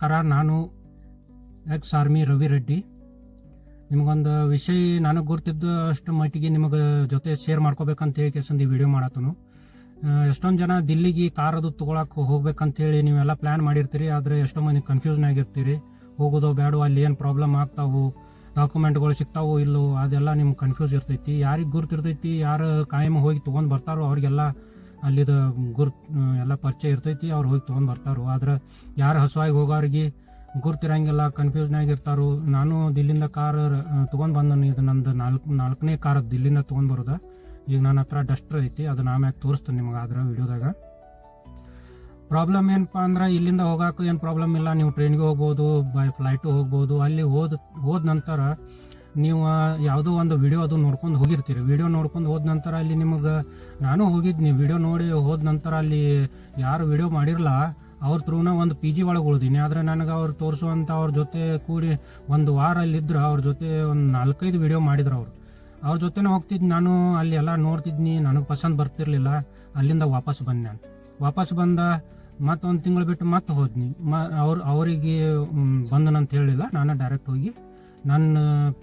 ನಾನು ex army Ravi Reddy. ನಿಮಗೊಂದು ವಿಷಯ ನನಗೆ ಗುರ್ತಿದ್ದು ಅಷ್ಟು ಮಟ್ಟಿಗೆ ನಿಮಗೆ ಜೊತೆ ಶೇರ್ ಮಾಡ್ಕೋಬೇಕಂತ ಹೇಳಿ ಕೇಸಂದು ಈ ವಿಡಿಯೋ ಮಾಡತ್ತನು. ಎಷ್ಟೊಂದು ಜನ ದಿಲ್ಲಿಗೆ ಕಾರ್ ಅದು ತೊಗೊಳಕ್ಕೆ ಹೋಗ್ಬೇಕಂತೇಳಿ ನೀವೆಲ್ಲ ಪ್ಲ್ಯಾನ್ ಮಾಡಿರ್ತೀರಿ. ಆದರೆ ಎಷ್ಟೋ ಮಂದಿ ಕನ್ಫ್ಯೂಸ್ನ್ ಆಗಿರ್ತೀರಿ, ಹೋಗೋದೋ ಬೇಡೋ, ಅಲ್ಲಿ ಏನು ಪ್ರಾಬ್ಲಮ್ ಆಗ್ತಾವು, ಡಾಕ್ಯುಮೆಂಟ್ಗಳು ಸಿಗ್ತಾವೋ ಇಲ್ಲೋ, ಅದೆಲ್ಲ ನಿಮ್ಗೆ ಕನ್ಫ್ಯೂಸ್ ಇರ್ತೈತಿ. ಯಾರಿಗೆ ಗುರ್ತಿರ್ತೈತಿ, ಯಾರು ಕಾಯಂ ಹೋಗಿ ತೊಗೊಂಡು ಬರ್ತಾರೋ ಅವ್ರಿಗೆಲ್ಲ ಅಲ್ಲಿದ ಎಲ್ಲ ಪರಿಚಯ ಇರ್ತೈತಿ, ಅವ್ರು ಹೋಗಿ ತೊಗೊಂಡು ಬರ್ತಾರೋ. ಆದ್ರೆ ಯಾರು ಹಸುವಾಗಿ ಹೋಗೋರಿಗೆ ಗುರ್ತಿರಂಗಿಲ್ಲ, ಕನ್ಫ್ಯೂಸ್ನಾಗ ಇರ್ತಾರೋ. ನಾನು ದಿಲ್ಲಿಂದ ಕಾರ್ ತೊಗೊಂಡು ಬಂದನು. ಇದು ನಂದು ನಾಲ್ಕನೇ ಕಾರ್ ದಿಲ್ಲಿಂದ ತೊಗೊಂಡು ಬರೋದ. ಈಗ ನನ್ನ ಹತ್ರ ಡಸ್ಟರ್ ಐತಿ, ಅದನ್ನ ಆಮ್ಯಾಗ ತೋರಿಸ್ತೀನಿ ನಿಮಗೆ ಆದ್ರೆ ವಿಡಿಯೋದಾಗ. ಪ್ರಾಬ್ಲಮ್ ಏನಪ್ಪ ಅಂದ್ರೆ ಇಲ್ಲಿಂದ ಹೋಗೋಕೆ ಏನು ಪ್ರಾಬ್ಲಮ್ ಇಲ್ಲ. ನೀವು ಟ್ರೈನ್ಗೆ ಹೋಗ್ಬೋದು, ಬೈ ಫ್ಲೈಟು ಹೋಗ್ಬೋದು. ಅಲ್ಲಿ ಹೋದ ನಂತರ ನೀವು ಯಾವುದೋ ಒಂದು ವಿಡಿಯೋ ಅದು ನೋಡ್ಕೊಂಡು ಹೋಗಿರ್ತೀರಿ. ವಿಡಿಯೋ ನೋಡ್ಕೊಂಡು ಹೋದ ನಂತರ ಅಲ್ಲಿ ನಿಮಗೆ, ನಾನು ಹೋಗಿದ್ನಿ, ವಿಡಿಯೋ ನೋಡಿ ಹೋದ ನಂತರ ಅಲ್ಲಿ ಯಾರು ವಿಡಿಯೋ ಮಾಡಿರಲ್ಲ ಅವ್ರ ಥ್ರೂನ ಒಂದು PG ಒಳಗೆ ಉಳ್ದೀನಿ. ಆದರೆ ನನಗೆ ಅವ್ರು ತೋರಿಸುವಂಥ ಅವ್ರ ಜೊತೆ ಕೂಡಿ ಒಂದು ವಾರ ಅಲ್ಲಿದ್ರು, ಅವ್ರ ಜೊತೆ ಒಂದು 4-5 ವಿಡಿಯೋ ಮಾಡಿದ್ರು. ಅವ್ರ ಜೊತೆನೇ ಹೋಗ್ತಿದ್ದು ನಾನು, ಅಲ್ಲಿ ಎಲ್ಲ ನೋಡ್ತಿದ್ನಿ. ನನಗೆ ಪಸಂದ್ ಬರ್ತಿರ್ಲಿಲ್ಲ. ಅಲ್ಲಿಂದ ವಾಪಸ್ ಬಂದೆ. ನಾನು ವಾಪಸ್ ಬಂದ ಮತ್ತೊಂದು ತಿಂಗಳು ಬಿಟ್ಟು ಮತ್ತೆ ಹೋದ್ನಿ. ಅವರಿಗೆ ಬಂದನಂತ ಹೇಳಿಲ್ಲ, ನಾನು ಡೈರೆಕ್ಟ್ ಹೋಗಿ ನನ್ನ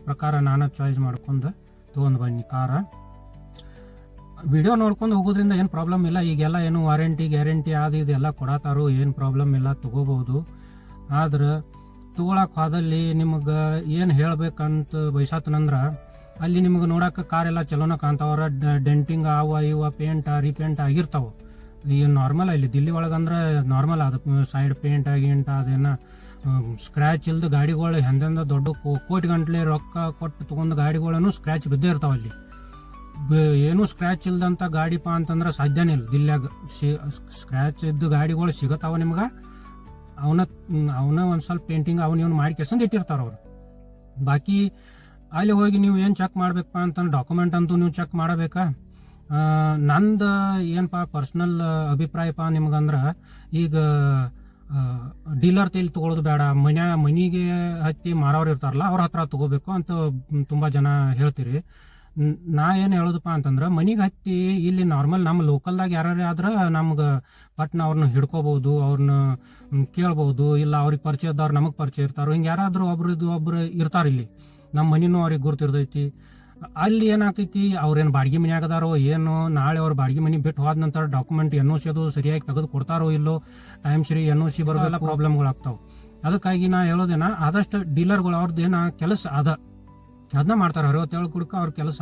ಪ್ರಕಾರ ನಾನು ಚಾಯ್ಸ್ ಮಾಡ್ಕೊಂಡು ತೊಗೊಂಡು ಬನ್ನಿ ಕಾರ. ವಿಡಿಯೋ ನೋಡ್ಕೊಂಡು ಹೋಗೋದ್ರಿಂದ ಏನು ಪ್ರಾಬ್ಲಮ್ ಇಲ್ಲ. ಈಗೆಲ್ಲ ಏನು ವಾರಂಟಿ ಗ್ಯಾರಂಟಿ ಅದು ಇದೆಲ್ಲ ಕೊಡತ್ತಾರೋ, ಏನು ಪ್ರಾಬ್ಲಮ್ ಇಲ್ಲ, ತೊಗೋಬೋದು. ಆದ್ರೆ ತೊಗೊಳಕ್ಕೆ ಹೋದಲ್ಲಿ ನಿಮಗೆ ಏನು ಹೇಳ್ಬೇಕಂತ ಬಯಸತ್ತನಂದ್ರೆ, ಅಲ್ಲಿ ನಿಮಗೆ ನೋಡೋಕೆ ಕಾರೆಲ್ಲ ಚಲೋನ ಕಾಣ್ತಾವ್ರ. ಡೆಂಟಿಂಗ್ ಅವ ಇವ ಪೇಂಟ್ ರೀಪೇಂಟ್ ಆಗಿರ್ತಾವೆ. ಈ ನಾರ್ಮಲ್ ಇಲ್ಲಿ ದಿಲ್ಲಿ ಒಳಗಂದ್ರೆ ನಾರ್ಮಲ್ ಅದು ಸೈಡ್ ಪೇಂಟ್ ಗೀಂಟ್ ಅದೇನ ಸ್ಕ್ರ್ಯಾಚ್ ಇಲ್ದು ಗಾಡಿಗಳು ಹೆಂದಿಂದ ದೊಡ್ಡ ಕೋಟಿ ಗಂಟ್ಲೆ ರೊಕ್ಕ ಕೊಟ್ಟು ತೊಗೊಂಡು ಗಾಡಿಗಳನ್ನು ಸ್ಕ್ರ್ಯಾಚ್ ಬಿದ್ದೇ ಇರ್ತಾವೆ. ಅಲ್ಲಿ ಏನು ಸ್ಕ್ರ್ಯಾಚ್ ಇಲ್ದಂಥ ಗಾಡಿಪ ಅಂತಂದ್ರೆ ಸಾಧ್ಯನೇ ಇಲ್ಲ. ದಿಲ್ಯಾಗ ಸ್ಕ್ರ್ಯಾಚ್ ಇದ್ದು ಗಾಡಿಗಳು ಸಿಗತ್ತಾವ ನಿಮ್ಗೆ. ಅವನ ಒಂದು ಸ್ವಲ್ಪ ಪೇಂಟಿಂಗ್ ಇವನು ಮಾಡಿ ಕೆಸಂದು ಇಟ್ಟಿರ್ತಾರ ಅವ್ರು. ಬಾಕಿ ಅಲ್ಲಿ ಹೋಗಿ ನೀವು ಏನು ಚೆಕ್ ಮಾಡ್ಬೇಕಪ್ಪ ಅಂತಂದ್ರೆ ಡಾಕ್ಯುಮೆಂಟ್ ಅಂತೂ ನೀವು ಚೆಕ್ ಮಾಡಬೇಕಾ. ನಂದು ಏನಪ್ಪ ಪರ್ಸ್ನಲ್ ಅಭಿಪ್ರಾಯಪ್ಪ ನಿಮ್ಗಂದ್ರೆ, ಈಗ ಡೀಲರ್ ತೇಲಿ ತೊಗೊಳೋದು ಬೇಡ, ಮನಿಗೆ ಹತ್ತಿ ಮಾರೋರು ಇರ್ತಾರಲ್ಲ ಅವ್ರ ಹತ್ರ ತೊಗೋಬೇಕು ಅಂತ ತುಂಬ ಜನ ಹೇಳ್ತೀರಿ. ನಾ ಏನು ಹೇಳೋದಪ್ಪ ಅಂತಂದ್ರೆ, ಮನಿಗೆ ಹತ್ತಿ ಇಲ್ಲಿ ನಾರ್ಮಲ್ ನಮ್ಮ ಲೋಕಲ್ದಾಗ ಯಾರು ಆದ್ರೆ ನಮ್ಗೆ ಪಟ್ನ ಅವ್ರನ್ನ ಹಿಡ್ಕೋಬೋದು, ಅವ್ರನ್ನ ಕೇಳ್ಬೋದು. ಇಲ್ಲ ಅವ್ರಿಗೆ ಪರಿಚಯ ಇದ್ದವ್ರು ನಮಗೆ ಪರಿಚಯ ಇರ್ತಾರೋ, ಹಿಂಗೆ ಯಾರಾದರೂ ಒಬ್ರು ಇರ್ತಾರೆ. ಇಲ್ಲಿ ನಮ್ಮ ಮನಿನೂ ಅವ್ರಿಗೆ ಗುರ್ತಿರ್ತೈತಿ. ಅಲ್ಲಿ ಏನಾಗ್ತೈತಿ, ಅವ್ರೇನು ಬಾಡಿಗೆ ಮನೆ ಆಗದಾರೋ ಏನು, ನಾಳೆ ಅವ್ರು ಬಾಡಿಗೆ ಮನೆ ಬಿಟ್ಟು ಹೋದ ನಂತರ ಡಾಕ್ಯುಮೆಂಟ್ NOC ಅದು ಸರಿಯಾಗಿ ತೆಗೆದು ಕೊಡ್ತಾರೋ ಇಲ್ಲೋ, ಟೈಮ್ ಸರಿ NOC ಬರೋದೆಲ್ಲ ಪ್ರಾಬ್ಲಮ್ಗಳಾಗ್ತಾವೆ. ಅದಕ್ಕಾಗಿ ನಾ ಹೇಳೋದೇನ, ಆದಷ್ಟು ಡೀಲರ್ಗಳು ಅವ್ರದ್ದು ಏನೋ ಕೆಲಸ ಅದನ್ನ ಮಾಡ್ತಾರೆ. 67 ಕುಡ್ಕ ಅವ್ರ ಕೆಲಸ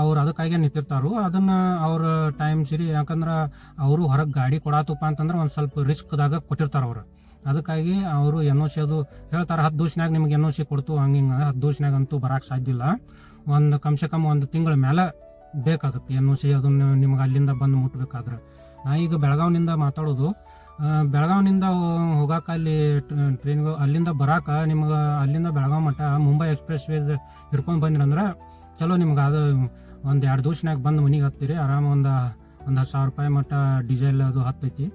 ಅವ್ರು ಅದಕ್ಕಾಗಿ ನಿಂತಿರ್ತಾರೋ. ಅದನ್ನ ಅವ್ರ ಟೈಮ್ ಸರಿ, ಯಾಕಂದ್ರೆ ಅವರು ಹೊರಗೆ ಗಾಡಿ ಕೊಡಾತಪ್ಪ ಅಂತಂದ್ರೆ ಒಂದು ಸ್ವಲ್ಪ ರಿಸ್ಕ್ದಾಗ ಕೊಟ್ಟಿರ್ತಾರೆ ಅವ್ರು. ಅದಕ್ಕಾಗಿ ಅವರು NOC ಅದು ಹೇಳ್ತಾರೆ, 10 ದಿವ್ಸನಾಗ ನಿಮ್ಗೆ NOC ಕೊಡ್ತು ಹಂಗೆ 10 ದಿವ್ಸನಾಗ ಅಂತೂ ಬರಕ್ಕೆ ಸಾಧ್ಯ ಇಲ್ಲ. ಒಂದು ಕಮ್ಸೆ ಕಮ್ 1 ತಿಂಗಳ ಮೇಲೆ ಬೇಕಾಗುತ್ತೆ NOC ಅದನ್ನು ನಿಮ್ಗೆ ಅಲ್ಲಿಂದ ಬಂದು ಮುಟ್ಬೇಕಾದ್ರೆ. ನಾ ಈಗ ಬೆಳಗಾವಿನಿಂದ ಮಾತಾಡೋದು. ಬೆಳಗಾವಿನಿಂದ ಹೋಗಾಕ ಅಲ್ಲಿ ಟ್ರೈನ್ಗೆ ಅಲ್ಲಿಂದ ಬರಾಕ ನಿಮ್ಗೆ ಅಲ್ಲಿಂದ ಬೆಳಗಾವಿ ಮಟ್ಟ ಮುಂಬೈ ಎಕ್ಸ್ಪ್ರೆಸ್ ವೇ ಹಿಡ್ಕೊಂಡು ಬಂದ್ರಂದ್ರೆ ಚಲೋ. ನಿಮ್ಗೆ ಅದು ಒಂದು 2 ದಿವ್ಸನಾಗ ಬಂದು ಮನೆಗೆ ಹತ್ತೀರಿ ಆರಾಮ. ಒಂದು 10,000 ರೂಪಾಯಿ ಮಟ್ಟ ಡೀಸೆಲ್ ಅದು ಹತ್ತೈತಿ.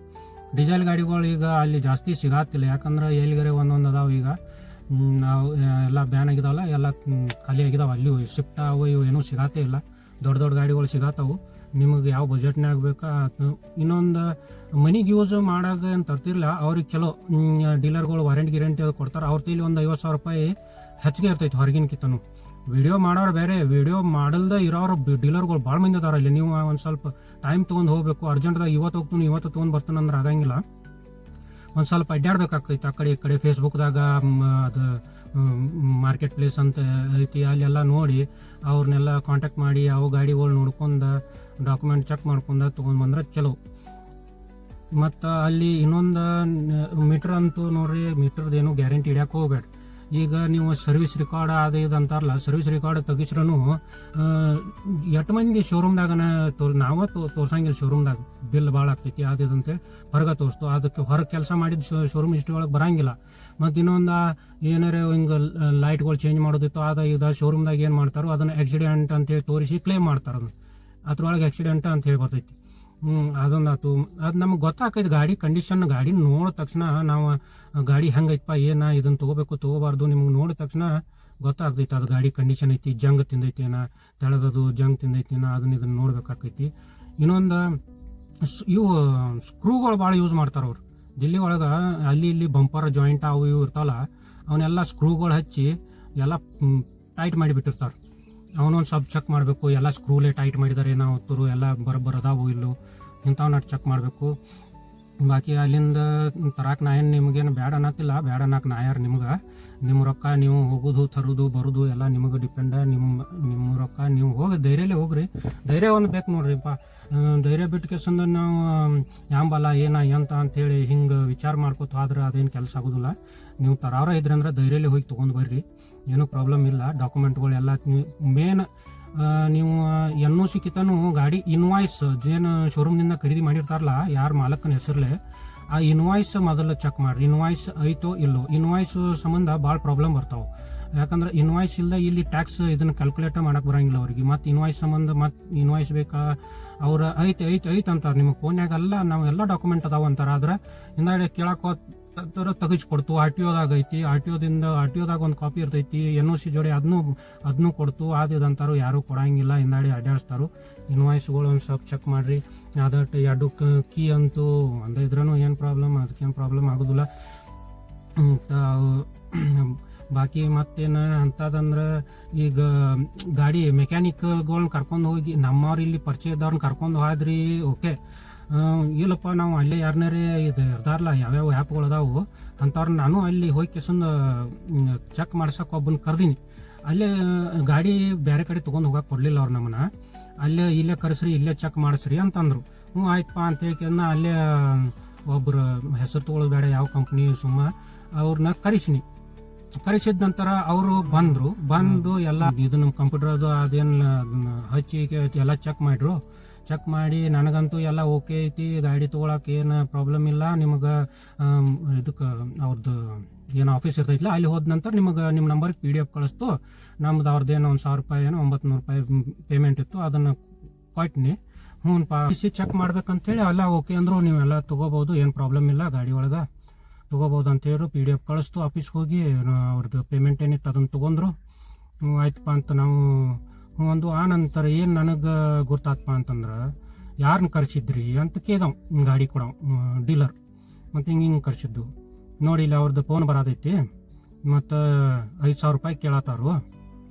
ಡೀಸೆಲ್ ಗಾಡಿಗಳು ಈಗ ಅಲ್ಲಿ ಜಾಸ್ತಿ ಸಿಗಾತಿಲ್ಲ, ಯಾಕಂದ್ರೆ ಎಲ್ಲಿಗರೆ ಒಂದೊಂದು ಅದಾವೆ. ಈಗ ನಾವು ಎಲ್ಲ ಬ್ಯಾನ್ ಆಗಿದಾವಲ್ಲ, ಎಲ್ಲ ಖಾಲಿ ಆಗಿದಾವೆ. ಅಲ್ಲಿ ಶಿಫ್ಟ್ ಅವು ಇವು ಏನೂ ಸಿಗಾತೇ ಇಲ್ಲ. ದೊಡ್ಡ ಗಾಡಿಗಳು ಸಿಗಾತವು. ನಿಮಗೆ ಯಾವ ಬಜೆಟ್ನಾಗ ಬೇಕಾ. ಇನ್ನೊಂದು ಮನಿಗೆ ಯೂಸ್ ಮಾಡಾಗ ಏನು ತರ್ತಿರಲ್ಲ ಅವ್ರಿಗೆ ಚಲೋ ಡೀಲರ್ಗಳು ವಾರಂಟಿ ಅದು ಕೊಡ್ತಾರೆ. ಅವ್ರ ತೈಲಿ ಒಂದು 50,000 ರೂಪಾಯಿ ಹೆಚ್ಚಿಗೆ ಇರ್ತೈತಿ ಹೊರಗಿನಕಿತನು. ವಿಡಿಯೋ ಮಾಡೋರು ಬೇರೆ, ವಿಡಿಯೋ ಮಾಡಲ್ದ ಇರೋರು ಡೀಲರ್ಗಳು ಭಾಳ ಮಂದಿ ಅದಾರ. ಅಲ್ಲಿ ನೀವು ಒಂದು ಸ್ವಲ್ಪ ಟೈಮ್ ತೊಗೊಂಡು ಹೋಗಬೇಕು. ಅರ್ಜೆಂಟ್ದಾಗ ಇವತ್ತು ತೊಗೊಂಡು ಬರ್ತಾನೆ ಅಂದ್ರೆ ಆಗಂಗಿಲ್ಲ. ಒಂದು ಸ್ವಲ್ಪ ಅಡ್ಡಾಡ್ಬೇಕಾಗ್ತೈತಿ ಆ ಕಡೆ ಈ ಕಡೆ. ಫೇಸ್ಬುಕ್ದಾಗ ಅದು ಮಾರ್ಕೆಟ್ ಪ್ಲೇಸ್ ಅಂತ ಐತಿ, ಅಲ್ಲೆಲ್ಲ ನೋಡಿ ಅವ್ರನ್ನೆಲ್ಲ ಕಾಂಟ್ಯಾಕ್ಟ್ ಮಾಡಿ ಅವು ಗಾಡಿಗಳು ನೋಡ್ಕೊಂಡು ಡಾಕ್ಯುಮೆಂಟ್ ಚೆಕ್ ಮಾಡ್ಕೊಂಡು ತೊಗೊಂಡು ಬಂದ್ರೆ ಚಲೋ. ಮತ್ತು ಅಲ್ಲಿ ಇನ್ನೊಂದು ಮೀಟ್ರ್ ಅಂತೂ ನೋಡ್ರಿ, ಮೀಟ್ರದ್ದು ಏನೂ ಗ್ಯಾರಂಟಿ ಹಿಡಿಯೋಕೆ ಹೋಗ್ಬೇಡ. ಈಗ ನೀವು ಸರ್ವಿಸ್ ರೆಕಾರ್ಡ್ ಅದು ಇದು ಅಂತಾರಲ್ಲ, ಸರ್ವಿಸ್ ರೆಕಾರ್ಡ್ ತೆಗಿಸ್ರೂ ಎಷ್ಟು ಮಂದಿ ಶೋರೂಮ್ದಾಗನ ನಾವೇ ತೋರ್ಸಂಗಿಲ್ಲ. ಶೋರೂಮ್ದಾಗ ಬಿಲ್ ಭಾಳ ಆಗ್ತೈತಿ ಅದು ಅಂತೇಳಿ ಹೊರಗೆ ತೋರಿಸ್ತು. ಅದಕ್ಕೆ ಹೊರಗೆ ಕೆಲಸ ಮಾಡಿದ ಶೋರೂಮ್ ಹಿಸ್ಟ್ರಿ ಒಳಗೆ ಬರೋಂಗಿಲ್ಲ. ಮತ್ತು ಇನ್ನೊಂದು ಏನಾರ ಹಿಂಗೆ ಲೈಟ್ಗಳು ಚೇಂಜ್ ಮಾಡೋದಿತ್ತು ಇದು ಶೋರೂಮ್ದಾಗ ಏನು ಮಾಡ್ತಾರೋ ಅದನ್ನು ಆಕ್ಸಿಡೆಂಟ್ ಅಂತೇಳಿ ತೋರಿಸಿ ಕ್ಲೇಮ್ ಮಾಡ್ತಾರೆ. ಅದ್ರೊಳಗೆ ಆಕ್ಸಿಡೆಂಟ್ ಅಂತ ಹೇಳಿ ಬರ್ತೈತಿ. ಅದೊಂದಾಯ್ತು. ಅದು ನಮ್ಗೆ ಗೊತ್ತಾಕೈತಿ ಗಾಡಿ ಕಂಡೀಷನ್. ಗಾಡಿ ನೋಡಿದ ತಕ್ಷಣ ನಾವು ಗಾಡಿ ಹೆಂಗೈತಪ್ಪ, ಏನು ಇದನ್ನು ತೊಗೋಬಾರ್ದು ನಿಮ್ಗೆ ನೋಡಿದ ತಕ್ಷಣ ಗೊತ್ತಾಗ್ತೈತಿ ಅದು ಗಾಡಿ ಕಂಡೀಷನ್ ಐತಿ, ಜಂಗ್ ತಿಂದೈತೇನ, ತೆಳಗದು ಜಂಗ್ ತಿಂದೈತೇನ, ಇದನ್ನು ನೋಡ್ಬೇಕಾಕೈತಿ. ಇನ್ನೊಂದು ಇವು ಸ್ಕ್ರೂಗಳು ಭಾಳ ಯೂಸ್ ಮಾಡ್ತಾರೆ ಅವ್ರು. ದಿಲ್ಲಿ ಒಳಗೆ ಅಲ್ಲಿ ಇಲ್ಲಿ ಬಂಪರ್ ಜಾಯಿಂಟ್ ಅವು ಇವು ಇರ್ತಾವಲ್ಲ ಅವನ್ನೆಲ್ಲ ಸ್ಕ್ರೂಗಳು ಹಚ್ಚಿ ಎಲ್ಲ ಟೈಟ್ ಮಾಡಿಬಿಟ್ಟಿರ್ತಾರೆ. ಅವನೊಂದು ಸ್ವಲ್ಪ ಚೆಕ್ ಮಾಡಬೇಕು, ಎಲ್ಲ ಸ್ಕ್ರೂಲೇ ಟೈಟ್ ಮಾಡಿದ್ದಾರೆ ನಾವು ತುರು ಎಲ್ಲ ಬರದಾವು ಇಲ್ಲೋ ಇಂಥವನ್ನ ಚೆಕ್ ಮಾಡಬೇಕು. ಬಾಕಿ ಅಲ್ಲಿಂದ ತರಾಕ್ ನಾ ಏನು ನಿಮಗೇನು ಬ್ಯಾಡ ಅನ್ನತ್ತಿಲ್ಲ, ಬ್ಯಾಡ ಅನ್ನಕ್ಕೆ ನಾ ಯಾರು ನಿಮ್ಗೆ. ನಿಮ್ಮ ರೊಕ್ಕ ನೀವು ಹೋಗೋದು ತರೋದು ಬರೋದು ಎಲ್ಲ ನಿಮಗೆ ಡಿಪೆಂಡ. ನಿಮ್ಮ ರೊಕ್ಕ ನೀವು ಹೋಗಿ ಧೈರ್ಯಲ್ಲೇ ಹೋಗ್ರಿ. ಧೈರ್ಯ ಒಂದು ಬೇಕು ನೋಡ್ರಿಪ್ಪ. ಧೈರ್ಯ ಬಿಟ್ಟು ಕೆಸಂದ ನಾವು ಯಾಂಬಲ್ಲ ಎಂತ ಅಂತೇಳಿ ಹಿಂಗೆ ವಿಚಾರ ಮಾಡ್ಕೊತ ಆದ್ರೆ ಅದೇನು ಕೆಲಸ ಆಗೋದಿಲ್ಲ. ನೀವು ತರಾರ ಇದ್ರಿ ಅಂದ್ರೆ ಧೈರ್ಯಲ್ಲೇ ಹೋಗಿ ತೊಗೊಂಡು ಬರ್ರಿ, ಏನೂ ಪ್ರಾಬ್ಲಮ್ ಇಲ್ಲ. ಡಾಕ್ಯುಮೆಂಟ್ಗಳೆಲ್ಲ ಮೇನ್ ನೀವು NOC ಕಿತನೂ ಗಾಡಿ ಇನ್ವಾಯ್ಸ್ ಏನು ಶೋರೂಮ್ನಿಂದ ಖರೀದಿ ಮಾಡಿರ್ತಾರಲ್ಲ ಯಾರು ಮಾಲಕನ ಹೆಸರಲ್ಲೇ, ಆ ಇನ್ವಾಯ್ಸ್ ಮೊದಲು ಚೆಕ್ ಮಾಡಿರಿ. ಇನ್ವಾಯ್ಸ್ ಐತೋ ಇಲ್ಲೋ. ಇನ್ವಾಯ್ಸ್ ಸಂಬಂಧ ಭಾಳ ಪ್ರಾಬ್ಲಮ್ ಬರ್ತಾವೆ. ಯಾಕಂದ್ರೆ ಇನ್ವಾಯ್ಸ್ ಇಲ್ಲದೆ ಇಲ್ಲಿ ಟ್ಯಾಕ್ಸ್ ಇದನ್ನು ಕ್ಯಾಲ್ಕುಲೇಟ್ ಮಾಡಕ್ಕೆ ಬರೋಂಗಿಲ್ಲ ಅವ್ರಿಗೆ. ಮತ್ತು ಇನ್ವಾಯ್ಸ್ ಸಂಬಂಧ ಮತ್ತು ಇನ್ವಾಯ್ಸ್ ಬೇಕಾ ಅವ್ರು ಐತೆ ಅಂತಾರೆ. ನಿಮಗೆ ಫೋನ್ಯಾಗೆಲ್ಲ ನಾವು ಎಲ್ಲ ಡಾಕ್ಯುಮೆಂಟ್ ಅದಾವ ಅಂತಾರೆ. ಆದ್ರೆ ಹಿಂದಾಡಿ ಕೇಳಕ್ಕೆ ತೆಗಿಸ್ಕೊಡ್ತು. RTOದಾಗ ಐತಿ, RTOದಾಗ ಒಂದು ಕಾಪಿ ಇರ್ತೈತಿ, NOC ಜೋಡಿ ಅದನ್ನು ಕೊಡ್ತು. ಅದಂತಾರು ಯಾರು ಕೊಡಂಗಿಲ್ಲ, ಹಿಂದಾಡಿ ಅಡ್ಡಾಡಿಸ್ತಾರು. ಇನ್ವಾಯ್ಸ್ಗಳು ಒಂದು ಸ್ವಲ್ಪ ಚೆಕ್ ಮಾಡಿರಿ. ಅದಟ್ಟು ಎರಡು ಕೀ ಅಂತೂ ಒಂದೇ ಇದ್ರೂ ಏನು ಪ್ರಾಬ್ಲಮ್, ಅದಕ್ಕೇನು ಪ್ರಾಬ್ಲಮ್ ಆಗೋದಿಲ್ಲ. ಬಾಕಿ ಮತ್ತೇನು ಅಂತದಂದ್ರೆ ಈಗ ಗಾಡಿ ಮೆಕ್ಯಾನಿಕ್ಗಳ್ನ ಕರ್ಕೊಂಡು ಹೋಗಿ ನಮ್ಮವ್ರು ಇಲ್ಲಿ ಪರಿಚಯ ಇದ್ದವ್ರನ್ನ ಕರ್ಕೊಂಡು ಹೋದ್ರಿ ಓಕೆ. ಇಲ್ಲಪ್ಪ ನಾವು ಅಲ್ಲೇ ಯಾರನ್ನಾರೇ ಇದು ಇರ್ದಾರಲ್ಲ ಯಾವ್ಯಾವ ಆ್ಯಪ್ಗಳು ಅದಾವು ಅಂಥವ್ರನ್ನ ನಾನು ಅಲ್ಲಿ ಹೋಗಿ ಕೆಸಂದು ಚೆಕ್ ಮಾಡ್ಸಕ್ಕೆ ಒಬ್ಬನ ಕರ್ದೀನಿ. ಅಲ್ಲೇ ಗಾಡಿ ಬೇರೆ ಕಡೆ ತೊಗೊಂಡು ಹೋಗಕ್ಕೆ ಕೊಡಲಿಲ್ಲ ಅವ್ರು ನಮ್ಮನ್ನ. ಇಲ್ಲೇ ಕರೆಸ್ರಿ, ಇಲ್ಲೇ ಚೆಕ್ ಮಾಡಿಸ್ರಿ ಅಂತಂದರು. ಆಯ್ತಪ್ಪ ಅಂತ ಹೇಳ್ಕಂದ ಅಲ್ಲೇ ಒಬ್ಬರು ಹೆಸರು ತೊಗೊಳೋದು ಬೇಡ ಯಾವ ಕಂಪ್ನಿ ಅವ್ರನ್ನ ಕರೆಸಿದ ನಂತರ ಅವರು ಬಂದು ಎಲ್ಲ ಇದು ನಮ್ಮ ಕಂಪ್ಯೂಟರ್ ಅದು ಅದೇನು ಹಚ್ಚಿ ಎಲ್ಲ ಚೆಕ್ ಮಾಡಿ ನನಗಂತೂ ಎಲ್ಲ ಓಕೆ ಐತಿ, ಗಾಡಿ ತೊಗೊಳಕ್ಕೆ ಏನು ಪ್ರಾಬ್ಲಮ್ ಇಲ್ಲ. ನಿಮಗೆ ಇದಕ್ಕೆ ಅವ್ರದ್ದು ಏನು ಆಫೀಸ್ ಇರ್ತೈತಿಲ್ಲ ಅಲ್ಲಿ ಹೋದ ನಂತರ ನಿಮಗೆ ನಿಮ್ಮ ನಂಬರ್ಗೆ PDF ಕಳಿಸ್ತು. ನಮ್ದು ಅವ್ರದ್ದೇನೋ $1,000 ಏನೋ $900 ಪೇಮೆಂಟ್ ಇತ್ತು, ಅದನ್ನು ಕೊಟ್ಟಿನಿ. ಚೆಕ್ ಮಾಡ್ಬೇಕಂತೇಳಿ ಎಲ್ಲ ಓಕೆ ಅಂದರು. ನೀವೆಲ್ಲ ತೊಗೋಬೋದು, ಏನು ಪ್ರಾಬ್ಲಮ್ ಇಲ್ಲ, ಗಾಡಿ ಒಳಗೆ ತೊಗೋಬೋದು ಅಂತೇಳಿ PDF ಕಳಿಸ್ತು. ಆಫೀಸ್ಗೆ ಹೋಗಿ ಅವ್ರದ್ದು ಪೇಮೆಂಟ್ ಏನಿತ್ತು ಅದನ್ನು ತೊಗೊಂಡ್ರು. ಆಯ್ತಪ್ಪ ಅಂತ ನಾವು ಒಂದು ಆ ನಂತರ ಏನು ನನಗೆ ಗೊತ್ತಾತಪ್ಪ ಅಂತಂದ್ರೆ ಯಾರನ್ನ ಕರ್ಸಿದ್ರಿ ಅಂತ ಕೇಳ್ದವ್ ಗಾಡಿ ಕೊಡವ್ ಡೀಲರ್. ಮತ್ತು ಹಿಂಗೆ ಕರ್ಸಿದ್ದು ನೋಡಿ ಇಲ್ಲಿ ಅವ್ರದ್ದು ಫೋನ್ ಬರೋದೈತಿ ಮತ್ತು $5,000 ಕೇಳತ್ತಾರು.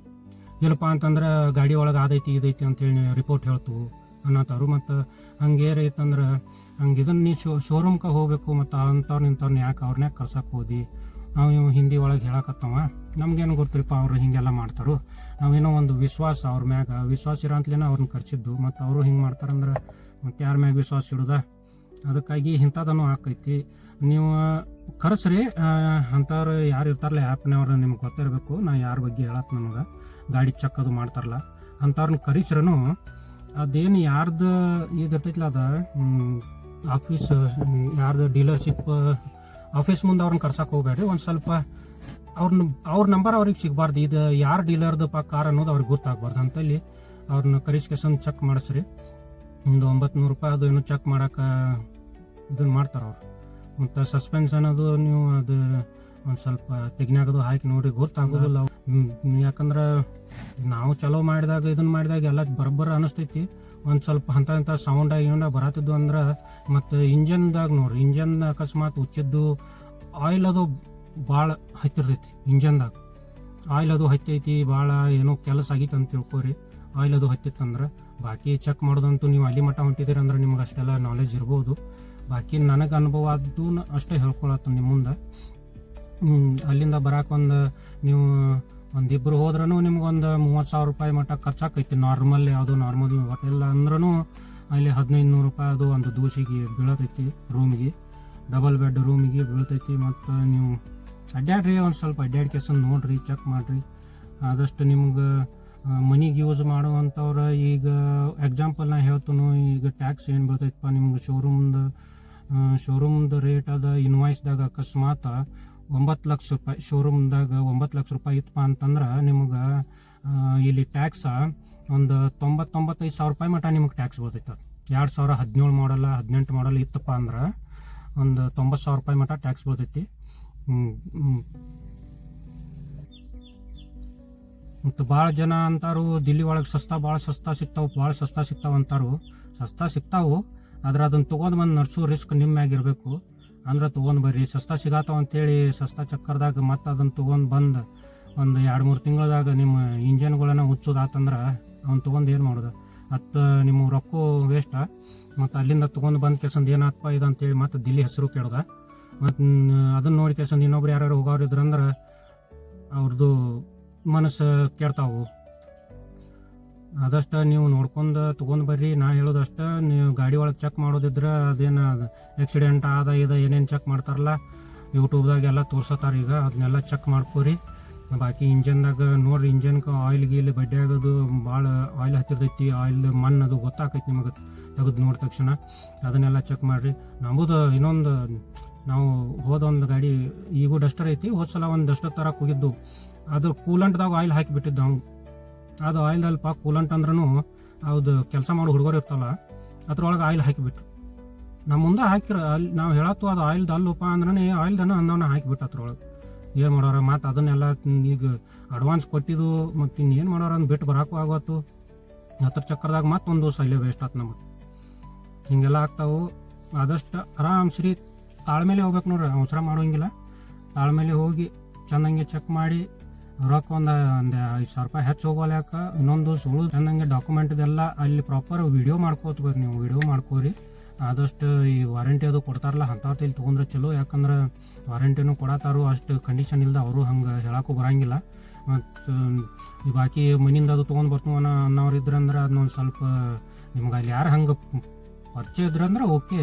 ಇಲ್ಲಪ್ಪ ಅಂತಂದ್ರೆ ಗಾಡಿ ಒಳಗೆ ಅದೈತಿ ಇದೈತಿ ಅಂತೇಳಿ ರಿಪೋರ್ಟ್ ಹೇಳ್ತು ಅನ್ನತ್ತಾರು. ಮತ್ತು ಹಂಗೆ ಏನೈತಂದ್ರೆ ಹಂಗೆ ಇದನ್ನು ನೀ ಶೋರೂಮ್ಗೆ ಹೋಗ್ಬೇಕು. ಮತ್ತು ಇಂಥವ್ರನ್ನ ಯಾಕೆ ಅವ್ರನ್ಯಾಕೆ ಕರ್ಸಕ್ಕೆ ಹೋದಿ, ನಾವು ಹಿಂದಿ ಒಳಗೆ ಹೇಳಕತ್ತವ, ನಮ್ಗೇನು ಗೊತ್ತಿರಪ್ಪ ಅವ್ರು ಹಿಂಗೆಲ್ಲ ಮಾಡ್ತಾರೋ. ನಾವೇನೋ ಒಂದು ವಿಶ್ವಾಸ ಅವ್ರ ಮ್ಯಾಗ ವಿಶ್ವಾಸ ಇರೋ ಅಂತಲೇ ಅವ್ರನ್ನ ಕರ್ಸಿದ್ದು. ಮತ್ತು ಅವರು ಹಿಂಗೆ ಮಾಡ್ತಾರಂದ್ರೆ ಮತ್ತು ಯಾರ ಮ್ಯಾಗ ವಿಶ್ವಾಸ ಇಡೋದ. ಅದಕ್ಕಾಗಿ ಇಂಥದನ್ನು ಆಕೈತಿ. ನೀವು ಕರೆಸ್ರಿ. ಅಂಥವ್ರು ಯಾರು ಇರ್ತಾರಲ್ಲ ಆ್ಯಪ್ನವ್ರು ನಿಮ್ಗೆ ಗೊತ್ತಿರಬೇಕು. ನಾ ಯಾರ ಬಗ್ಗೆ ಹೇಳತ್ತೆ ನನಗೆ ಗಾಡಿ ಚೆಕ್ ಅದು ಮಾಡ್ತಾರಲ್ಲ ಅಂಥವ್ರನ್ನ ಕರೆಸ್ರೂ ಅದೇನು ಯಾರ್ದು ಇದಿರ್ತೈತಿಲ್ಲ ಅದ ಆಫೀಸ್ ಯಾರ್ದು ಡೀಲರ್ಶಿಪ್ ಆಫೀಸ್ ಮುಂದೆ ಅವ್ರನ್ನ ಕರ್ಸಕ್ಕೆ ಹೋಗ್ಬೇಡ್ರಿ. ಒಂದು ಸ್ವಲ್ಪ ಅವ್ರ ನಂಬರ್ ಅವ್ರಿಗೆ ಸಿಗಬಾರ್ದು. ಇದು ಯಾರು ಡೀಲರ್ದು ಕಾರ್ ಅನ್ನೋದು ಅವ್ರಿಗೆ ಗೊತ್ತಾಗಬಾರ್ದು ಅಂತಲ್ಲಿ ಅವ್ರನ್ನ ಕರಿಸ್ಕೇಸನ್ ಚೆಕ್ ಮಾಡಿಸ್ರಿ. ಒಂದು $900 ಅದು ಏನೋ ಚೆಕ್ ಮಾಡೋಕೆ ಇದನ್ನು ಮಾಡ್ತಾರೆ ಅವ್ರು. ಮತ್ತು ಸಸ್ಪೆನ್ಸ್ ಅನ್ನೋದು ನೀವು ಅದು ಒಂದು ಸ್ವಲ್ಪ ತೆಗ್ನಾಗದು ಹಾಕಿ ನೋಡಿ, ಗೊತ್ತಾಗೋದಿಲ್ಲ. ಯಾಕಂದ್ರೆ ನಾವು ಚಲೋ ಮಾಡಿದಾಗ ಇದನ್ನು ಮಾಡಿದಾಗ ಎಲ್ಲ ಬರೋಬ್ಬರ ಅನಿಸ್ತೈತಿ. ಒಂದು ಸ್ವಲ್ಪ ಇಂಥ ಸೌಂಡಾಗಿ ಏನೋ ಬರತ್ತಿದ್ದು ಅಂದ್ರೆ ಮತ್ತು ಇಂಜನ್ದಾಗ ನೋಡ್ರಿ, ಇಂಜನ್ ಅಕಸ್ಮಾತ್ ಉಚ್ಚಿದ್ದು ಆಯಿಲ್ ಅದು ಭಾಳ ಹತ್ತಿರ್ತೈತಿ. ಇಂಜನ್ದಾಗ ಆಯಿಲ್ ಅದು ಹತ್ತೈತಿ, ಭಾಳ ಏನೋ ಕೆಲಸ ಆಗೈತೆ ಅಂತ ತಿಳ್ಕೊರಿ. ಆಯಿಲ್ ಅದು ಹತ್ತಿತ್ತಂದ್ರೆ ಬಾಕಿ ಚೆಕ್ ಮಾಡೋದಂತೂ ನೀವು ಅಲ್ಲಿ ಮಟ್ಟ ಹೊಂಟಿದ್ದೀರಿ ಅಂದ್ರೆ ನಿಮ್ಗೆ ಅಷ್ಟೆಲ್ಲ ನಾಲೆಜ್ ಇರ್ಬೋದು. ಬಾಕಿ ನನಗೆ ಅನುಭವ ಆದ್ದು ಅಷ್ಟೇ ಹೇಳ್ಕೊಳತ್ತ ನಿಮ್ಮ ಮುಂದೆ. ಅಲ್ಲಿಂದ ಬರೋಕೆ ನೀವು ಒಂದಿಬ್ಬರು ಹೋದ್ರೂ ನಿಮ್ಗೊಂದು $30,000 ಮಟ್ಟ ಖರ್ಚಾಕೈತಿ. ನಾರ್ಮಲ್ ಯಾವುದೋ ನಾರ್ಮಲ್ ಹೋಟೆಲ್ ಅಂದ್ರೂ ಅಲ್ಲಿ $1,500 ಅದು ಒಂದು ದೋಸಿಗೆ ಬೀಳತೈತಿ. ರೂಮಿಗೆ ಡಬಲ್ ಬೆಡ್ ರೂಮಿಗೆ ಬೀಳ್ತೈತಿ. ಮತ್ತು ನೀವು ಅಡ್ಡಾಡ್ರಿ, ಒಂದು ಸ್ವಲ್ಪ ಅಡ್ಡಾಡ್ಕೆಸನ್ ನೋಡಿರಿ, ಚೆಕ್ ಮಾಡಿರಿ. ಆದಷ್ಟು ನಿಮ್ಗೆ ಮನಿಗೆ ಯೂಸ್ ಮಾಡುವಂಥವ್ರು ಈಗ ಎಕ್ಸಾಂಪಲ್ ನಾ ಹೇಳ್ತನು. ಈಗ ಟ್ಯಾಕ್ಸ್ ಏನು ಬೀಳ್ತೈತಪ್ಪ ನಿಮ್ಗೆ ಶೋರೂಮ್ದು ರೇಟ್ ಅದ ಇನ್ವಾಯ್ಸ್ದಾಗ ಅಕಸ್ಮಾತ್ $9 ಲಕ್ಷ ಶೋರೂಮ್ದಾಗ $9 ಲಕ್ಷ ಇತ್ತಪ್ಪ ಅಂತಂದ್ರೆ ನಿಮ್ಗೆ ಇಲ್ಲಿ ಟ್ಯಾಕ್ಸ ಒಂದು $95,000 ಮಟ್ಟ ನಿಮ್ಗೆ ಟ್ಯಾಕ್ಸ್ ಬರ್ತೈತೆ. 2017 ಮಾಡಲ್ಲ 18 ಮಾಡಲ್ಲ ಇತ್ತಪ್ಪ ಅಂದ್ರೆ ಒಂದು $90,000 ಮಟ್ಟ ಟ್ಯಾಕ್ಸ್ ಬರ್ತೈತಿ. ಮತ್ತು ಭಾಳ ಜನ ಅಂತಾರು ದಿಲ್ಲಿ ಒಳಗೆ ಭಾಳ ಸಸ್ತಾ ಸಿಗ್ತಾವೆ ಅಂತಾರು. ಸಸ್ತಾ ಸಿಗ್ತಾವು, ಆದ್ರೆ ಅದನ್ನು ತೊಗೊಂಡು ಬಂದು ನಡ್ಸೋ ರಿಸ್ಕ್ ನಿಮ್ಮ ಮ್ಯಾಗ ಇರಬೇಕು. ಅಂದ್ರೆ ತೊಗೊಂಡು ಬರ್ರಿ, ಸಸ್ತಾ ಸಿಗಾತಾವ ಅಂತೇಳಿ ಸಸ್ತಾ ಚಕ್ಕರ್ದಾಗ ಮತ್ತೆ ಅದನ್ನು ತೊಗೊಂಡು ಬಂದು ಒಂದು 2-3 ತಿಂಗಳದಾಗ ನಿಮ್ಮ ಇಂಜನ್ಗಳನ್ನ ಹುಚ್ಚೋದಾತಂದ್ರೆ ಅವ್ನು ತೊಗೊಂಡು ಏನು ಮಾಡೋದು, ಮತ್ತು ನಿಮ್ಮ ರೊಕ್ಕ ವೇಸ್ಟ. ಮತ್ತು ಅಲ್ಲಿಂದ ತೊಗೊಂಡು ಬಂದು ಕೆಸಂದು ಏನಾತ್ಪ ಇದು ಅಂತೇಳಿ ಮತ್ತು ದಿಲ್ಲಿ ಹೆಸರು ಕೆಡ್ದ. ಮತ್ತು ಅದನ್ನು ನೋಡಿ ಕೆಸಂದು ಇನ್ನೊಬ್ರು ಯಾರು ಹೋಗೋರು ಇದ್ರಂದ್ರೆ ಅವ್ರದ್ದು ಮನಸ್ಸು ಕೆಡ್ತಾವು. ಆದಷ್ಟು ನೀವು ನೋಡ್ಕೊಂಡು ತೊಗೊಂಡು ಬರ್ರಿ. ನಾ ಹೇಳೋದಷ್ಟು, ನೀವು ಗಾಡಿ ಒಳಗೆ ಚೆಕ್ ಮಾಡೋದಿದ್ರೆ ಅದೇನು ಆಕ್ಸಿಡೆಂಟ್ ಆದ ಇದು ಏನೇನು ಚೆಕ್ ಮಾಡ್ತಾರಲ್ಲ ಯೂಟ್ಯೂಬ್ದಾಗ ಎಲ್ಲ ತೋರ್ಸತ್ತಾರ ಈಗ, ಅದನ್ನೆಲ್ಲ ಚೆಕ್ ಮಾಡ್ಕೋರಿ. ಬಾಕಿ ಇಂಜನ್ದಾಗ ನೋಡ್ರಿ, ಇಂಜನ್ಗೆ ಆಯಿಲ್ ಗೀಲ್ ಬಡ್ಡೆ ಆಗೋದು ಭಾಳ ಆಯಿಲ್ ಹತ್ತಿರ್ತೈತಿ, ಆಯಿಲ್ ಮಣ್ಣದು ಗೊತ್ತಾಕೈತಿ ನಿಮಗೆ ತೆಗೆದು ನೋಡಿದ ತಕ್ಷಣ. ಅದನ್ನೆಲ್ಲ ಚೆಕ್ ಮಾಡಿರಿ. ನಮ್ಮದು ಇನ್ನೊಂದು, ನಾವು ಹೋದೊಂದು ಗಾಡಿ ಈಗೂ ಡಸ್ಟರ್ ಐತಿ, ಹೋದ ಸಲ ಒಂದು ಡಸ್ಟರ್ ತರಕ್ಕೆ ಹೋಗಿದ್ದು, ಅದು ಕೂಲಂಟ್ದಾಗ ಆಯಿಲ್ ಹಾಕಿಬಿಟ್ಟಿದ್ದು ನಾವು. ಅದು ಆಯಿಲ್ ಅಲ್ಪ ಕೂಲಂಟ್ ಅಂದ್ರೂ ಅದು ಕೆಲಸ ಮಾಡೋ ಹುಡುಗರು ಇರ್ತಲ್ಲ ಅದ್ರೊಳಗೆ ಆಯಿಲ್ ಹಾಕಿಬಿಟ್ರು. ನಮ್ಮ ಮುಂದೆ ಹಾಕಿರ ಅಲ್ಲಿ ನಾವು ಹೇಳತ್ತು ಅದು ಆಯಿಲ್ದು ಅಲ್ಲಪ್ಪ ಅಂದ್ರೆ ಆಯಿಲ್ದನ ಅಂದವನ್ನ ಹಾಕಿಬಿಟ್ಟು ಅದ್ರೊಳಗೆ ಏನು ಮಾಡೋರ. ಮತ್ತು ಅದನ್ನೆಲ್ಲ ಈಗ ಅಡ್ವಾನ್ಸ್ ಕೊಟ್ಟಿದ್ದು ಮತ್ತು ಇನ್ನೇನು ಮಾಡೋರ ಅಂದ್ ಬಿಟ್ಟು ಬರೋಕ್ಕೂ ಆಗೋತ್ತು. ಹತ್ರ ಚಕ್ಕರ್ದಾಗ ಮತ್ತೆ ಒಂದು ದಿವಸ ಇಲ್ಲೇ ವೇಸ್ಟ್ ಆಯ್ತು ನಮಗೆ. ಹಿಂಗೆಲ್ಲ ಆಗ್ತಾವು. ಆದಷ್ಟು ಆರಾಮ್ ಸರಿ ತಾಳ್ಮೇಲೆ ಹೋಗ್ಬೇಕು ನೋಡ್ರಿ, ಅವಸರ ಮಾಡೋಂಗಿಲ್ಲ. ತಾಳ್ಮೇಲೆ ಹೋಗಿ ಚೆಂದಂಗೆ ಚೆಕ್ ಮಾಡಿ ರೊಕ್ಕ ಒಂದು 5,000 ರೂಪಾಯಿ ಹೆಚ್ಚು ಹೋಗೋಲ್ಲ. ಯಾಕೆ ಇನ್ನೊಂದು ಸುಳ್ಳು ಚೆಂದಂಗೆ ಡಾಕ್ಯುಮೆಂಟ್ದೆಲ್ಲ ಅಲ್ಲಿ ಪ್ರಾಪರ್ ವಿಡಿಯೋ ಮಾಡ್ಕೋತ ಬರ್ರಿ. ನೀವು ವಿಡಿಯೋ ಮಾಡ್ಕೋರಿ. ಆದಷ್ಟು ಈ ವಾರಂಟಿ ಅದು ಕೊಡ್ತಾರಲ್ಲ ಅಂಥವ್ರು ಇಲ್ಲಿ ತೊಗೊಂಡ್ರೆ ಚಲೋ. ಯಾಕಂದ್ರೆ ವಾರಂಟಿನೂ ಕೊಡತ್ತಾರು, ಅಷ್ಟು ಕಂಡೀಷನ್ ಇಲ್ದ ಅವರು ಹಂಗೆ ಹೇಳಕ್ಕೂ ಬರೋಂಗಿಲ್ಲ. ಮತ್ತು ಈ ಬಾಕಿ ಮನಿಂದ ಅದು ತೊಗೊಂಡು ಬರ್ತೀವಿ ಅನ್ನೋರು ಇದ್ರಂದ್ರೆ ಅದನ್ನೊಂದು ಸ್ವಲ್ಪ ನಿಮ್ಗೆ ಅಲ್ಲಿ ಯಾರು ಹಂಗೆ ಪರಿಚಯ ಇದ್ರಂದ್ರೆ ಓಕೆ.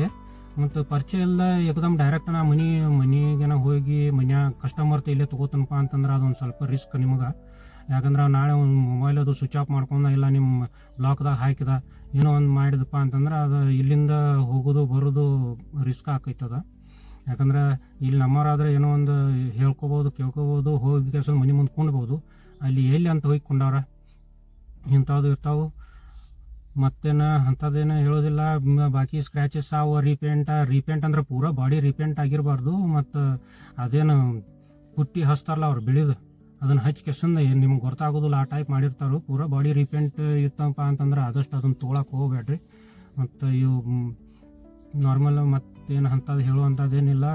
ಮತ್ತು ಪರಿಚಯ ಇಲ್ಲ ಏಕದಮ್ ಡೈರೆಕ್ಟ್ ನಾ ಮನೆಗೇನ ಹೋಗಿ ಮನ್ಯಾಗ ಕಸ್ಟಮರ್ ಇಲ್ಲೇ ತೊಗೋತನಪ್ಪ ಅಂತಂದ್ರೆ ಅದೊಂದು ಸ್ವಲ್ಪ ರಿಸ್ಕ್ ನಿಮ್ಗೆ. ಯಾಕಂದ್ರೆ ನಾಳೆ ಒಂದು ಮೊಬೈಲ್ ಅದು ಸ್ವಿಚ್ ಆಫ್ ಮಾಡ್ಕೊಂಡ ಇಲ್ಲ ನಿಮ್ಮ ಬ್ಲಾಕ್ದಾಗ ಹಾಕಿದ ಏನೋ ಒಂದು ಮಾಡಿದಪ್ಪ ಅಂತಂದ್ರೆ ಅದು ಇಲ್ಲಿಂದ ಹೋಗೋದು ಬರೋದು ರಿಸ್ಕ್ ಆಕೈತದ. ಯಾಕಂದ್ರೆ ಇಲ್ಲಿ ನಮ್ಮವರಾದ್ರೆ ಏನೋ ಒಂದು ಹೇಳ್ಕೊಬೋದು, ಕೇಳ್ಕೊಬೋದು, ಹೋಗಿ ಕೆಲಸ ಮನೆ ಮುಂದೆ ಕೊಂಡ್ಬೋದು. ಅಲ್ಲಿ ಎಲ್ಲಿ ಅಂತ ಹೋಗಿ ಕೊಂಡವ್ರ ಇಂಥದ್ದು ಇರ್ತಾವೆ. ಮತ್ತೇನು ಅಂಥದ್ದೇನು ಹೇಳೋದಿಲ್ಲ. ಬಾಕಿ ಸ್ಕ್ರ್ಯಾಚಸ್ ಅವು, ರೀಪೇಂಟ್ ಅಂದ್ರೆ ಪೂರಾ ಬಾಡಿ ರೀಪೇಂಟ್ ಆಗಿರಬಾರ್ದು. ಮತ್ತು ಅದೇನು ಪುಟ್ಟಿ ಹಚ್ತಾರಲ್ಲ ಅವ್ರು ಬೆಳೆದು ಅದನ್ನು ಹಚ್ಚಿ ಕೆಸಂದ ಏನು ನಿಮ್ಗೆ ಗೊತ್ತಾಗೋದಿಲ್ಲ ಆ ಟೈಪ್ ಮಾಡಿರ್ತಾರೆ. ಪೂರಾ ಬಾಡಿ ರೀಪೇಂಟ್ ಇತ್ತಪ್ಪ ಅಂತಂದ್ರೆ ಆದಷ್ಟು ಅದನ್ನು ತೊಗೊಳಕ್ಕೆ ಹೋಗ್ಬೇಡ್ರಿ. ಮತ್ತು ಇವು ನಾರ್ಮಲ್ ಮತ್ತೇನು ಅಂಥದ್ದು ಹೇಳುವಂಥದ್ದೇನಿಲ್ಲ.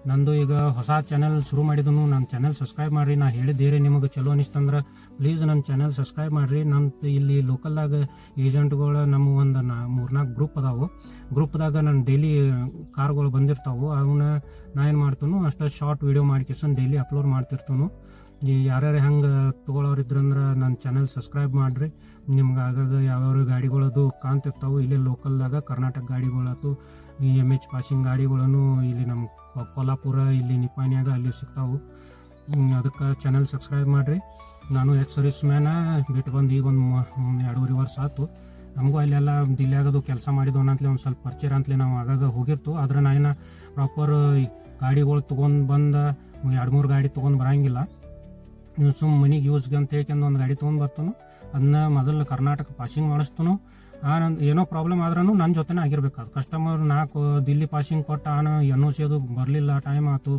ನಂದು ಈಗ ಹೊಸ ಚಾನೆಲ್ ಶುರು ಮಾಡಿದನು. ನನ್ನ ಚಾನೆಲ್ ಸಬ್ಸ್ಕ್ರೈಬ್ ಮಾಡಿರಿ. ನಾ ಹೇಳಿದ್ದೇರೆ ನಿಮಗೆ ಚಲೋ ಅನಿಸ್ತಂದ್ರೆ ಪ್ಲೀಸ್ ನನ್ನ ಚಾನೆಲ್ ಸಬ್ಸ್ಕ್ರೈಬ್ ಮಾಡಿರಿ. ನಮ್ಮ ಇಲ್ಲಿ ಲೋಕಲ್ದಾಗ ಏಜೆಂಟ್ಗಳು ನಮ್ಮ ಒಂದು 3-4 ಗ್ರೂಪ್ ಅದಾವು. ಗ್ರೂಪ್ದಾಗ ನನ್ನ ಡೈಲಿ ಕಾರ್ಗಳು ಬಂದಿರ್ತಾವೆ. ಅವನ್ನ ನಾ ಏನು ಮಾಡ್ತೀನಿ ಅಷ್ಟು ಶಾರ್ಟ್ ವೀಡಿಯೋ ಮಾಡ್ಕೇಸನ್ ಡೈಲಿ ಅಪ್ಲೋಡ್ ಮಾಡ್ತಿರ್ತೀನಿ. ಈ ಯಾರ್ಯಾರು ಹಂಗೆ ತೊಗೊಳೋರು ಇದ್ರಂದ್ರೆ ನನ್ನ ಚಾನೆಲ್ ಸಬ್ಸ್ಕ್ರೈಬ್ ಮಾಡಿರಿ. ನಿಮ್ಗೆ ಆಗಾಗ ಯಾವ್ಯಾವ ಗಾಡಿಗಳದು ಕಾಣ್ತಿರ್ತಾವೆ. ಇಲ್ಲಿ ಲೋಕಲ್ದಾಗ ಕರ್ನಾಟಕ ಗಾಡಿಗಳಾಯ್ತು, ಈ MH ಪಾಸಿಂಗ್ ಗಾಡಿಗಳನ್ನು ಇಲ್ಲಿ ನಮ್ಮ ಕೊಲ್ಲಾಪುರ ಇಲ್ಲಿ ನಿಪಾನಿಯಾಗ ಅಲ್ಲಿ ಸಿಗ್ತಾವೆ. ಅದಕ್ಕೆ ಚಾನೆಲ್ ಸಬ್ಸ್ಕ್ರೈಬ್ ಮಾಡಿರಿ. ನಾನು ಸರ್ವಿಸ್ ಮ್ಯಾನ ಬಿಟ್ಟು ಬಂದು ಈಗ ಒಂದು 2.5 ವರ್ಷ ಆಯ್ತು. ನಮಗೂ ಅಲ್ಲೆಲ್ಲ ದಿಲ್ಲಿಯಾಗದು ಕೆಲಸ ಮಾಡಿದವನ ಅಂತಲೇ ಒಂದು ಸ್ವಲ್ಪ ಪರಿಚಯ ಅಂತಲೇ ನಾವು ಆಗಾಗ ಹೋಗಿರ್ತು. ಆದ್ರೆ ನಾ ಏನು ಪ್ರಾಪರ್ ಗಾಡಿಗಳು ತೊಗೊಂಡು ಬಂದು 2-3 ಗಾಡಿ ತೊಗೊಂಡು ಬರೋಂಗಿಲ್ಲ. ಸುಮ್ಮ ಮನೆಗೆ ಯೂಸ್ಗೆ ಅಂತ ಹೇಳ್ಕೊಂಡು ಒಂದು ಗಾಡಿ ತೊಗೊಂಡು ಬರ್ತಾನು. ಅದನ್ನ ಮೊದಲು ಕರ್ನಾಟಕ ಪಾಸಿಂಗ್ ಮಾಡಿಸ್ತಾನು. ಏನೋ ಪ್ರಾಬ್ಲಮ್ ಆದ್ರೂ ನನ್ನ ಜೊತೆನೇ ಆಗಿರ್ಬೇಕು. ಅದು ಕಸ್ಟಮರ್ ದಿಲ್ಲಿ ಪಾಸಿಂಗ್ ಕೊಟ್ಟ NOC ಅದು ಬರಲಿಲ್ಲ, ಟೈಮ್ ಆಯ್ತು,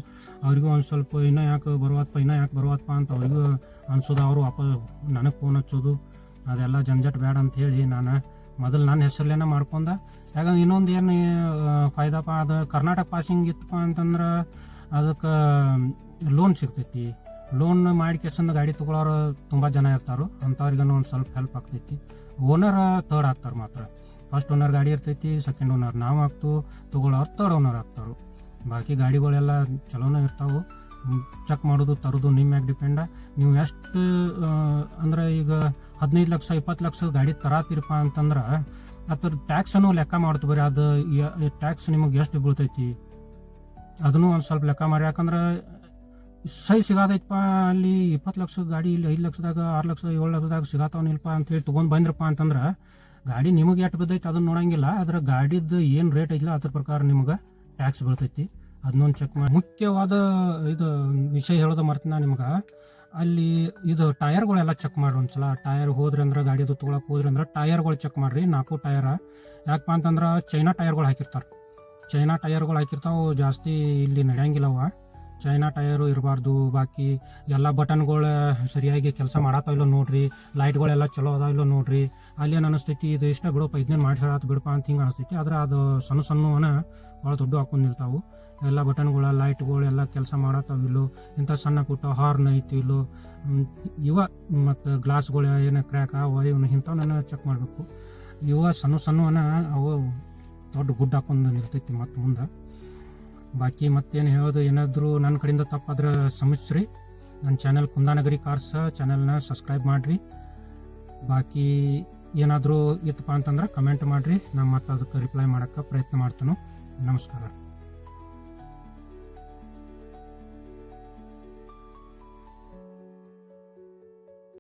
ಅವ್ರಿಗೂ ಒಂದು ಸ್ವಲ್ಪ ಇನ್ನೂ ಯಾಕೆ ಬರುವತ್ತಪ್ಪ ಅಂತ ಅವ್ರಿಗೂ ಅನ್ಸೋದು. ಅವರು ವಾಪಸ್ ನನಗೆ ಫೋನ್ ಹಚ್ಚೋದು ಅದೆಲ್ಲ ಜಂಜಟ್ ಬೇಡ ಅಂತ ಹೇಳಿ ನಾನು ಮೊದಲು ನನ್ನ ಹೆಸರಲ್ಲೇನ ಮಾಡ್ಕೊಂಡ. ಯಾಕಂದ್ರೆ ಇನ್ನೊಂದು ಏನು ಫಾಯ್ದಪ್ಪ, ಅದು ಕರ್ನಾಟಕ ಪಾಸಿಂಗ್ ಇತ್ತಪ್ಪ ಅಂತಂದ್ರೆ ಅದಕ್ಕೆ ಲೋನ್ ಸಿಗ್ತೈತಿ. ಲೋನ್ ಮಾಡಿ ಕೆಸಂದ ಗಾಡಿ ತೊಗೊಳೋರು ತುಂಬ ಜನ ಇರ್ತಾರೆ. ಅಂಥವ್ರಿಗೂ ಒಂದು ಸ್ವಲ್ಪ ಹೆಲ್ಪ್ ಆಗ್ತೈತಿ. ಓನರ್ ಥರ್ಡ್ ಆಗ್ತಾರೆ ಮಾತ್ರ. ಫಸ್ಟ್ ಓನರ್ ಗಾಡಿ ಇರ್ತೈತಿ, ಸೆಕೆಂಡ್ ಓನರ್ ನಾವು ಆಗ್ತು, ತೊಗೊಳೋರು ಥರ್ಡ್ ಓನರ್ ಆಗ್ತಾರೆ. ಬಾಕಿ ಗಾಡಿಗಳೆಲ್ಲ ಚಲೋನೇ ಇರ್ತಾವೆ. ಚೆಕ್ ಮಾಡೋದು ತರೋದು ನಿಮ್ಮ ಮ್ಯಾಗೆ ಡಿಪೆಂಡ. ನೀವು ಎಷ್ಟು ಅಂದ್ರೆ ಈಗ 15 ಲಕ್ಷ 20 ಲಕ್ಷದ ಗಾಡಿ ತರಾತಿರಪ್ಪ ಅಂತಂದ್ರೆ ಅದ್ರ ಟ್ಯಾಕ್ಸನ್ನು ಲೆಕ್ಕ ಮಾಡ್ತು ಬರೀ. ಅದು ಟ್ಯಾಕ್ಸ್ ನಿಮಗೆ ಎಷ್ಟು ಬೀಳ್ತೈತಿ ಅದನ್ನು ಒಂದು ಸ್ವಲ್ಪ ಲೆಕ್ಕ ಮಾಡಿ. ಯಾಕಂದ್ರೆ ಸೈ ಸಿಗಾದೈತಪ್ಪ ಅಲ್ಲಿ 20 ಲಕ್ಷದ ಗಾಡಿ ಇಲ್ಲಿ 5 ಲಕ್ಷದಾಗ 6 ಲಕ್ಷ 7 ಲಕ್ಷದಾಗ ಸಿಗಾತಾವನಿಲ್ಪ ಅಂತೇಳಿ ತೊಗೊಂಡು ಬಂದ್ರಪ್ಪ ಅಂತಂದ್ರೆ ಗಾಡಿ ನಿಮಗೆ ಎಷ್ಟು ಬಿದ್ದೈತೆ ಅದನ್ನು ನೋಡಂಗಿಲ್ಲ. ಅದ್ರ ಗಾಡಿದ್ದು ಏನು ರೇಟ್ ಐತಿಲ್ಲ ಅದ್ರ ಪ್ರಕಾರ ನಿಮ್ಗೆ ಟ್ಯಾಕ್ಸ್ ಬೀಳ್ತೈತಿ. ಅದನ್ನೊಂದು ಚೆಕ್ ಮಾಡಿ. ಮುಖ್ಯವಾದ ಇದು ವಿಷಯ ಹೇಳೋದು ಮರ್ತೀನಿ ನಿಮ್ಗೆ. ಅಲ್ಲಿ ಇದು ಟಯರ್ಗಳೆಲ್ಲ ಚೆಕ್ ಮಾಡ್ರಿ ಒಂದ್ಸಲ. ಟಯರ್ ಹೋದ್ರಿ ಅಂದ್ರೆ ಗಾಡಿದು ತೊಗೊಳಕ್ಕೆ ಹೋದ್ರಿ ಅಂದ್ರೆ ಟಯರ್ಗಳು ಚೆಕ್ ಮಾಡಿರಿ. 4 ಟಯರ. ಯಾಕಪ್ಪ ಅಂತಂದ್ರೆ ಚೈನಾ ಟಯರ್ಗಳು ಹಾಕಿರ್ತಾರೆ. ಚೈನಾ ಟಯರ್ಗಳು ಹಾಕಿರ್ತಾವೆ, ಜಾಸ್ತಿ ಇಲ್ಲಿ ನಡೆಯಂಗಿಲ್ಲವ. ಚೈನಾ ಟಯರು ಇರಬಾರ್ದು. ಬಾಕಿ ಎಲ್ಲ ಬಟನ್ಗಳು ಸರಿಯಾಗಿ ಕೆಲಸ ಮಾಡತ್ತಾವ ಇಲ್ಲೋ ನೋಡ್ರಿ, ಲೈಟ್ಗಳೆಲ್ಲ ಚಲೋ ಅದಾವ ಇಲ್ಲೋ ನೋಡ್ರಿ. ಅಲ್ಲೇನು ಅನಿಸ್ತೈತಿ, ಇದು ಇಷ್ಟ ಬಿಡಪ್ಪ, ಇದನ್ನೇನು ಮಾಡಿಸಾರತ್ತು ಬಿಡಪ್ಪ ಅಂತ ಹಿಂಗೆ ಅನಿಸ್ತೈತಿ. ಆದ್ರೆ ಅದು ಸಣ್ಣ ಸಣ್ಣವನ ಭಾಳ ದೊಡ್ಡ ಹಾಕೊಂಡಿರ್ತಾವೆ. ಎಲ್ಲ ಬಟನ್ಗಳ ಲೈಟ್ಗಳು ಎಲ್ಲ ಕೆಲಸ ಮಾಡತ್ತಾವ ಇಲ್ಲೋ, ಇಂಥ ಸಣ್ಣ ಪುಟ್ಟ ಹಾರ್ನ್ ಐತಿ ಇಲ್ಲೋ, ಮತ್ತು ಗ್ಲಾಸ್ಗಳು ಏನು ಕ್ರ್ಯಾಕ್ ಅವ ಇವನು ಇಂಥವನ್ನ ಚೆಕ್ ಮಾಡಬೇಕು. ಸಣ್ಣ ಸಣ್ಣವನ್ನ ಅವು ದೊಡ್ಡ ಗುಡ್ ಹಾಕೊಂಡು ಇರ್ತೈತಿ ಮತ್ತು ಮುಂದೆ. ಬಾಕಿ ಮತ್ತೇನು ಹೇಳೋದು, ಏನಾದರೂ ನನ್ನ ಕಡೆಯಿಂದ ತಪ್ಪಾದ್ರೆ ಕ್ಷಮಿಸ್ರಿ. ನನ್ನ ಚಾನೆಲ್ ಕುಂದಾನಗರಿ ಕಾರ್ಸ್ ಚಾನೆಲ್ನ ಸಬ್ಸ್ಕ್ರೈಬ್ ಮಾಡಿರಿ. ಬಾಕಿ ಏನಾದರೂ ಇತ್ತಪ್ಪ ಅಂತಂದ್ರೆ ಕಮೆಂಟ್ ಮಾಡಿರಿ, ನಾನು ಮತ್ತೆ ಅದಕ್ಕೆ ರಿಪ್ಲೈ ಮಾಡೋಕ್ಕೆ ಪ್ರಯತ್ನ ಮಾಡ್ತೀನಿ. ನಮಸ್ಕಾರ.